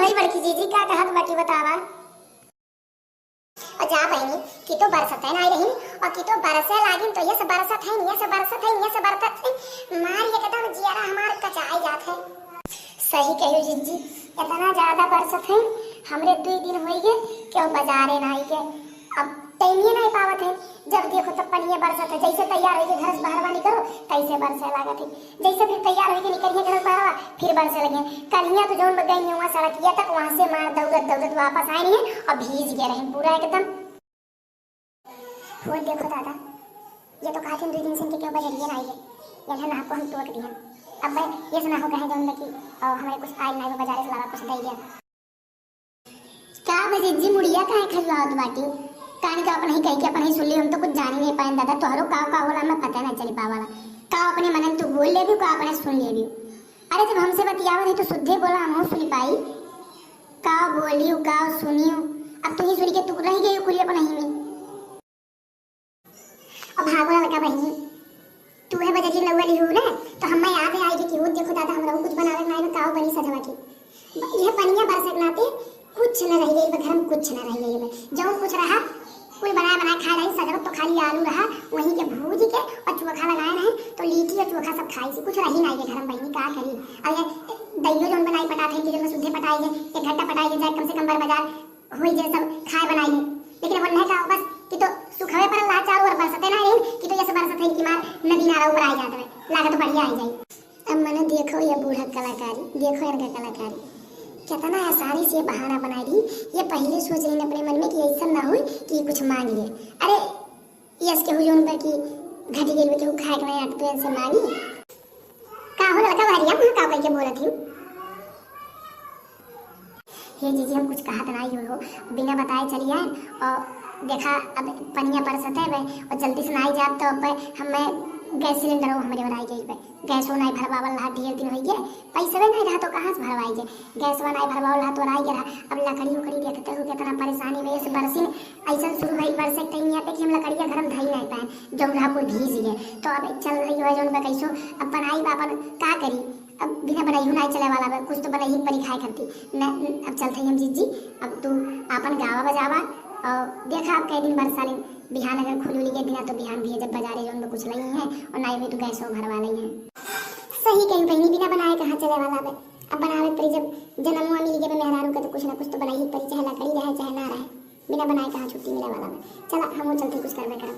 भाई बड़की जीजी का कहत बाकी बतावा। और जा बहनी कि तो बरसत है ना रही और कि तो बरसे लागिन तो ये सब बरसत है, ये सब बरसत है, ये सब बरसत है, मार ये एकदम जियारा हमार कचाई जात है। सही कहियो जीजी, इतना ज्यादा बरसत है, हमरे 2 दिन होई गए क्यों बाजारे ना आई के, अब टाइमिए नहीं पावत है। जब देखो तब पनिए बरसत है, जैसे तैयार होके घर से बाहर निकलो तैसे बरसे लागत है, जैसे फिर तैयार होके निकलिए घर से बाहर फिर बरसे लगे। कलिया तो जोन गई हुआ सड़किया तक, वहां से मार दौड़त दौड़त वापस आई है और भीज गए रहे पूरा एकदम। वो देखो दादा, ये तो कहते 2 दिन से इनके क्यों बजरिए ना आई है, ये ना को हम टोक दिए। अब भाई ये सुना हो कहे जोन की हमें कुछ आई ना बाजार से लावा कुछ दे दिया का बजे जी मुड़िया काहे खलवावत बाटी, कान का अपन ही कह के अपन ही सुन ली, हम तो कुछ जान ही नहीं पाए दादा। तोहरो का होला मैं पता ना चली पावाला, का अपने मनन तू बोल ले भी, का अपने सुन ले भी। अरे जब हमसे बतियावत है तो शुद्धे बोला, हम सुन पाई का बोलियो का सुनियो। अब तू ही सुन के तू रह गई कुली अपन ही में। अब भागोला लगा बहनी, तू है बजरी लौली हो ना, तो हमें याद है आई कि वो देखो दादा हमरा कुछ बनावे ना का बनी सजवा की। ये पनिया बरसत नाते कुछ न रह गई घर में, कुछ न रह गई जो कुछ रहा कोई बना खा रही सजवत तो खाली आलू रहा वहीं के भूज के और चोखा लगाए रहे तो लीटी और चोखा सब खाई सी, कुछ रही नहीं घर में बहनी का करी। अरे दइयो जोन बनाई पटा थे जो शुद्धे पटाई है, एक घंटा पटाई जाए कम से कम बाजार होई जे सब खाए बनाई है, लेकिन वो नहीं का बस कि तो सुखवे पर ला चारो और बरसते ना रही कि तो जैसे बरसत है कि मार नदी नाला ऊपर आ जाता है लागत तो बढ़िया आई जाए। अब मैंने देखो ये बूढ़ा कलाकारी, देखो इनका कलाकारी कितना आसानी से बहाना बना दी। ये पहले सोच रही अपने मन में कि ऐसा ना हो कि कुछ मांग ले। अरे ये इसके हुई उन पर कि घटी गेल में केहू खाए के नहीं आटे से मांगी का हो लगा भारिया मुंह का कह के बोलत ही। हे जीजी हम कुछ कहत नहीं हो, बिना बताए चली आए और देखा अब पनिया बरसत है और जल्दी से नहीं जात तो अब हमें गैस सिलेंडर हमारे बनाई गई पे गैस नहीं भरवावल रहा, ढेर दिन हो गए पैसे नहीं रहा तो कहाँ से भरवाई गए, गैस नहीं भरवावल रहा तो रह गया। अब लकड़ी उकड़ी देखते हो कितना परेशानी में से बरसी ऐसा शुरू हुई बरसे कहीं यहाँ पे कि हम लकड़ियाँ घर में धई नहीं पाए, जो रहा पूरी भीज गए। तो अब चल रही है जो कैसो अब बनाई बापन का करी, अब बिना बनाई नहीं चले वाला कुछ तो बनाई परी खाए करती न। अब चलते हम जीजी, अब तू अपन गावा बजावा और देखा आप कई दिन बरसा ले बिहान अगर खुली के बिना तो बिहान भी जब बाजारे जो में कुछ नहीं है और नहीं भी तो गैस भरवा नहीं है। सही कहीं बहनी बिना बनाए कहाँ चले वाला है। अब बनावे परी जब जन्म हुआ मिल गया मेहरारू का तो कुछ ना कुछ तो बनाई ही परी, चाहे लकड़ी रहे चाहे ना रहे, बिना बनाए कहाँ छुट्टी मिले वाला है। चला हम चलते कुछ करवे करा।